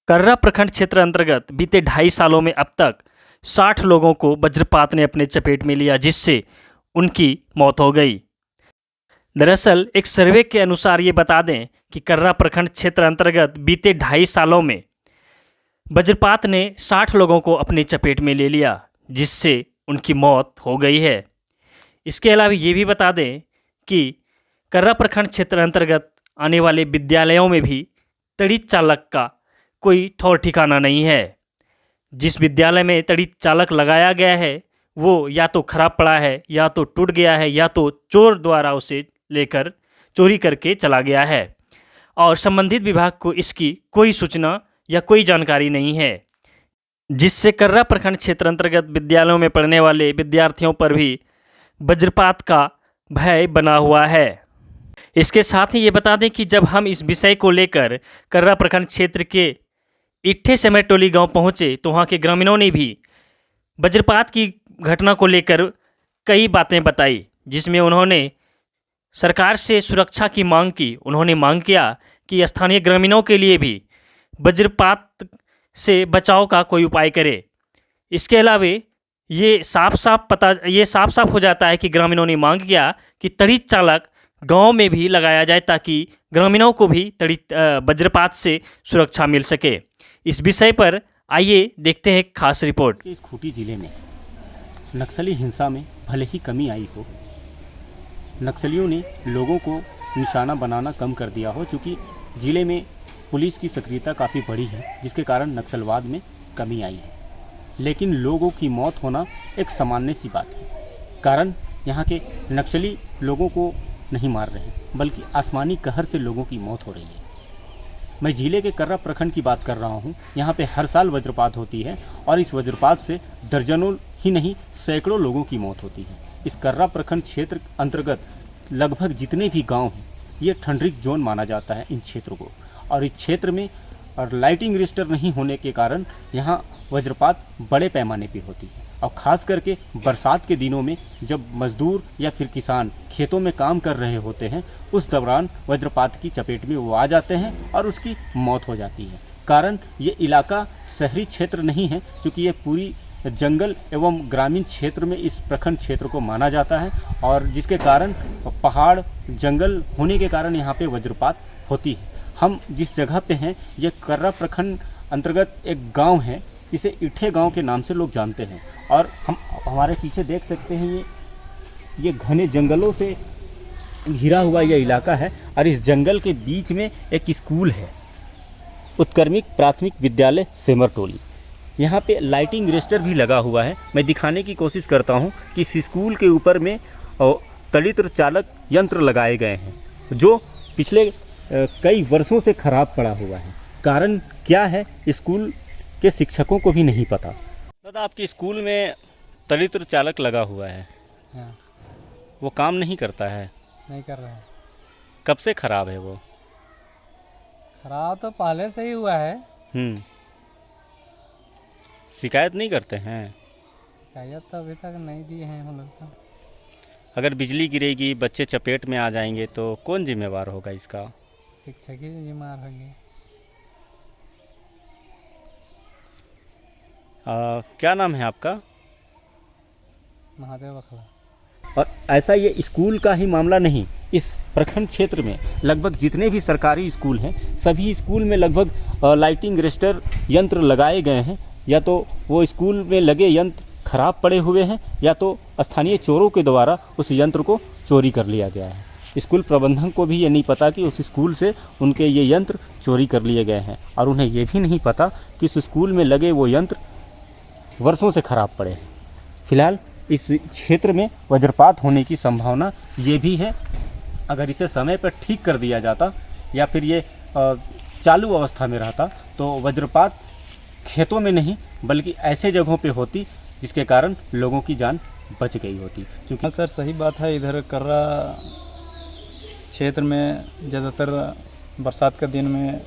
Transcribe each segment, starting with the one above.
कर्रा प्रखंड क्षेत्र अंतर्गत बीते 2.5 सालों में अब तक 60 लोगों को वज्रपात ने अपने चपेट में लिया, जिससे उनकी मौत हो गई। दरअसल एक सर्वे के अनुसार ये बता दें कि कर्रा प्रखंड क्षेत्र अंतर्गत बीते 2.5 सालों में वज्रपात ने 60 लोगों को अपने चपेट में ले लिया, जिससे उनकी मौत हो गई है। इसके अलावा ये भी बता दें कि कर्रा प्रखंड क्षेत्र अंतर्गत आने वाले विद्यालयों में भी तड़ी चालक का कोई ठौर ठिकाना नहीं है। जिस विद्यालय में तड़ी चालक लगाया गया है वो या तो खराब पड़ा है, या तो टूट गया है, या तो चोर द्वारा उसे लेकर चोरी करके चला गया है और संबंधित विभाग को इसकी कोई सूचना या कोई जानकारी नहीं है, जिससे कर्रा प्रखंड क्षेत्र अंतर्गत विद्यालयों में पढ़ने वाले विद्यार्थियों पर भी वज्रपात का भय बना हुआ है। इसके साथ ही ये बता दें कि जब हम इस विषय को लेकर कर्रा प्रखंड क्षेत्र के इट्ठे सेमेटोली गांव पहुंचे तो वहां के ग्रामीणों ने भी वज्रपात की घटना को लेकर कई बातें बताई, जिसमें उन्होंने सरकार से सुरक्षा की मांग की। उन्होंने मांग किया कि स्थानीय ग्रामीणों के लिए भी वज्रपात से बचाव का कोई उपाय करे। इसके अलावा ये साफ साफ हो जाता है कि ग्रामीणों ने मांग किया कि तड़ी चालक गांव में भी लगाया जाए ताकि ग्रामीणों को भी वज्रपात से सुरक्षा मिल सके। इस विषय पर आइए देखते हैं एक खास रिपोर्ट। इस खूंटी जिले में नक्सली हिंसा में भले ही कमी आई हो, नक्सलियों ने लोगों को निशाना बनाना कम कर दिया हो, चूँकि जिले में पुलिस की सक्रियता काफ़ी बढ़ी है, जिसके कारण नक्सलवाद में कमी आई है। लेकिन लोगों की मौत होना एक सामान्य सी बात है। कारण यहाँ के नक्सली लोगों को नहीं मार रहे, बल्कि आसमानी कहर से लोगों की मौत हो रही है। मैं जिले के कर्रा प्रखंड की बात कर रहा हूँ। यहाँ पे हर साल वज्रपात होती है और इस वज्रपात से दर्जनों ही नहीं सैकड़ों लोगों की मौत होती है। इस कर्रा प्रखंड क्षेत्र अंतर्गत लगभग जितने भी गांव हैं, ये ठंडरिक जोन माना जाता है इन क्षेत्रों को। और इस क्षेत्र में और लाइटिंग रजिस्टर नहीं होने के कारण यहाँ वज्रपात बड़े पैमाने पे होती है। और ख़ास करके बरसात के दिनों में जब मज़दूर या फिर किसान खेतों में काम कर रहे होते हैं, उस दौरान वज्रपात की चपेट में वो आ जाते हैं और उसकी मौत हो जाती है। कारण ये इलाका शहरी क्षेत्र नहीं है, क्योंकि ये पूरी जंगल एवं ग्रामीण क्षेत्र में इस प्रखंड क्षेत्र को माना जाता है, और जिसके कारण पहाड़ जंगल होने के कारण यहाँ पे वज्रपात होती है। हम जिस जगह पे हैं ये कर्रा प्रखंड अंतर्गत एक गांव है, इसे इट्ठे गांव के नाम से लोग जानते हैं। और हम हमारे पीछे देख सकते हैं ये घने जंगलों से घिरा हुआ यह इलाका है, और इस जंगल के बीच में एक स्कूल है, उत्क्रमिक प्राथमिक विद्यालय सेमरटोली। यहाँ पे लाइटिंग रजिस्टर भी लगा हुआ है। मैं दिखाने की कोशिश करता हूँ कि इस स्कूल के ऊपर में तड़ित्र चालक यंत्र लगाए गए हैं, जो पिछले कई वर्षों से खराब पड़ा हुआ है। कारण क्या है स्कूल के शिक्षकों को भी नहीं पता। दादा, आपके स्कूल में तड़ित्र चालक लगा हुआ है। हाँ। वो काम नहीं करता है? नहीं कर रहा है। कब से खराब है वो? खराब तो पहले से ही हुआ है। शिकायत नहीं करते हैं? शिकायत तो अभी तक नहीं दी है हम लोग तो। अगर बिजली गिरेगी, बच्चे चपेट में आ जाएंगे तो कौन जिम्मेवार होगा इसका? शिक्षक ही जिम्मेदार होंगे। क्या नाम है आपका? महादेव बखला। और ऐसा ये स्कूल का ही मामला नहीं, इस प्रखंड क्षेत्र में लगभग जितने भी सरकारी स्कूल हैं, सभी स्कूल में लगभग लाइटिंग रजिस्टर यंत्र लगाए गए हैं। या तो वो स्कूल में लगे यंत्र खराब पड़े हुए हैं, या तो स्थानीय चोरों के द्वारा उस यंत्र को चोरी कर लिया गया है। स्कूल प्रबंधन को भी ये नहीं पता कि उस स्कूल से उनके ये यंत्र चोरी कर लिए गए हैं, और उन्हें ये भी नहीं पता कि उस स्कूल में लगे वो यंत्र वर्षों से खराब पड़े हैं। फिलहाल इस क्षेत्र में वज्रपात होने की संभावना ये भी है। अगर इसे समय पर ठीक कर दिया जाता या फिर ये चालू अवस्था में रहता तो वज्रपात खेतों में नहीं बल्कि ऐसे जगहों पे होती जिसके कारण लोगों की जान बच गई होती। क्योंकि सर सही बात है, इधर कर्रा क्षेत्र में ज़्यादातर बरसात के दिन में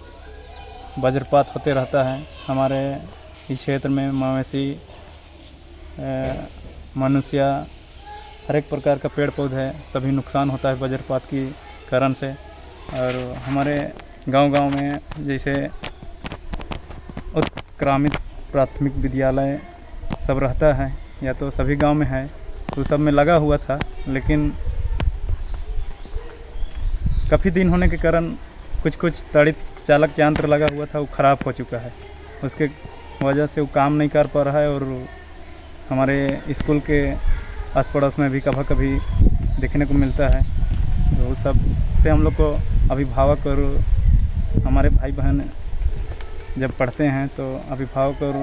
वज्रपात होते रहता है। हमारे इस क्षेत्र में मवेशी, मनुष्य, हर एक प्रकार का पेड़ पौधे सभी नुकसान होता है वज्रपात की कारण से। और हमारे गांव-गांव में जैसे ग्रामीण प्राथमिक विद्यालय सब रहता है, या तो सभी गांव में है, तो सब में लगा हुआ था, लेकिन काफ़ी दिन होने के कारण कुछ तड़ित चालक यंत्र लगा हुआ था, वो ख़राब हो चुका है। उसके वजह से वो काम नहीं कर पा रहा है और हमारे स्कूल के आस पड़ोस में भी कभी कभी देखने को मिलता है। तो सब से हम लोग को अभिभावक और हमारे भाई बहन जब पढ़ते हैं तो अभिभावक और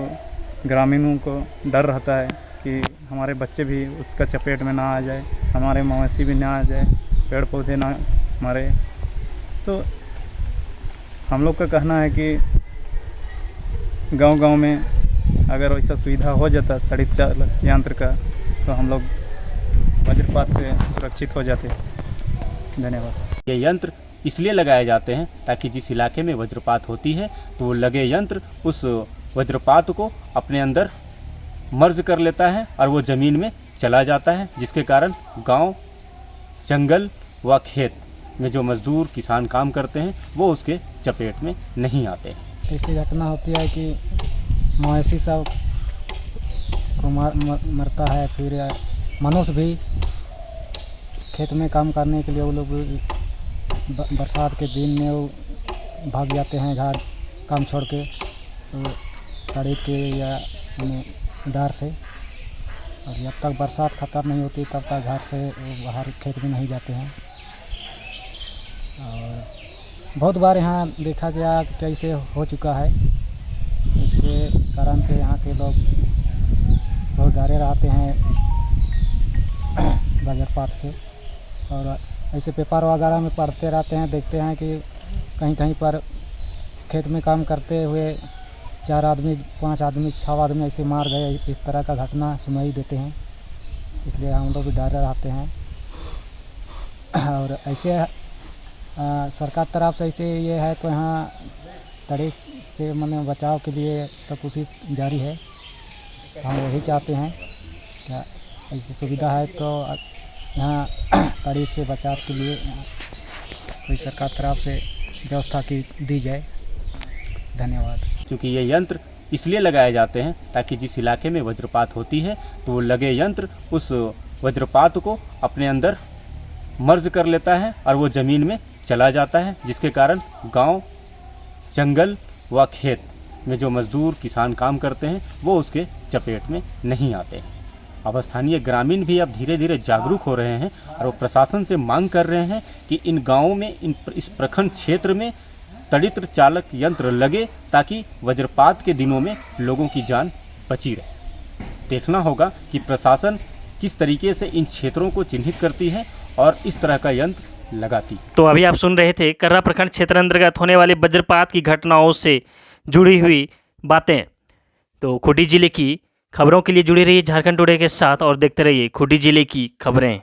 ग्रामीणों को डर रहता है कि हमारे बच्चे भी उसका चपेट में ना आ जाए, हमारे मवेशी भी ना आ जाए, पेड़ पौधे ना मरे। तो हम लोग का कहना है कि गांव-गांव में अगर वैसा सुविधा हो जाता तड़ित चालक यंत्र का, तो हम लोग वज्रपात से सुरक्षित हो जाते। धन्यवाद। ये यंत्र इसलिए लगाए जाते हैं ताकि जिस इलाके में वज्रपात होती है तो वो लगे यंत्र उस वज्रपात को अपने अंदर मर्ज कर लेता है और वो ज़मीन में चला जाता है, जिसके कारण गांव, जंगल व खेत में जो मजदूर किसान काम करते हैं वो उसके चपेट में नहीं आते। ऐसी घटना होती है कि मवेशी सब को मरता है, फिर मनुष्य भी खेत में काम करने के लिए वो लोग बरसात के दिन में वो भाग जाते हैं घर काम छोड़ के, तो तड़ित के या डर से, और जब तक बरसात ख़त्म नहीं होती तब तक घर से बाहर खेत में नहीं जाते हैं। और बहुत बार यहाँ देखा गया कैसे हो चुका है, इसके कारण से यहाँ के लोग बहुत डरे रहते हैं वज्रपात से। और ऐसे पेपर वगैरह में पढ़ते रहते हैं, देखते हैं कि कहीं कहीं पर खेत में काम करते हुए 4 आदमी, 5 आदमी, 6 आदमी ऐसे मार गए। इस तरह का घटना सुनाई देते हैं, इसलिए हम लोग भी डरे रहते हैं। और ऐसे सरकार तरफ से ऐसे ये है तो यहाँ तड़ित से माने बचाव के लिए तो कोशिश जारी है। हम वही चाहते हैं क्या ऐसी सुविधा है तो यहाँ तड़ित से बचाव के लिए कोई सरकार तरफ से व्यवस्था की दी जाए। धन्यवाद। क्योंकि ये यंत्र इसलिए लगाए जाते हैं ताकि जिस इलाके में वज्रपात होती है तो वो लगे यंत्र उस वज्रपात को अपने अंदर मर्ज कर लेता है और वो ज़मीन में चला जाता है, जिसके कारण गांव, जंगल व खेत में जो मजदूर किसान काम करते हैं वो उसके चपेट में नहीं आते। अब स्थानीय ग्रामीण भी अब धीरे धीरे जागरूक हो रहे हैं और वो प्रशासन से मांग कर रहे हैं कि इन गाँवों में इस प्रखंड क्षेत्र में तड़ित चालक यंत्र लगे ताकि वज्रपात के दिनों में लोगों की जान बची रहे। देखना होगा कि प्रशासन किस तरीके से इन क्षेत्रों को चिन्हित करती है और इस तरह का यंत्र लगाती। तो अभी आप सुन रहे थे कर्रा प्रखंड क्षेत्र अंतर्गत होने वाले वज्रपात की घटनाओं से जुड़ी हुई बातें। तो खूंटी जिले की खबरों के लिए जुड़े रहिए झारखंड टुडे के साथ और देखते रहिए खूंटी जिले की खबरें।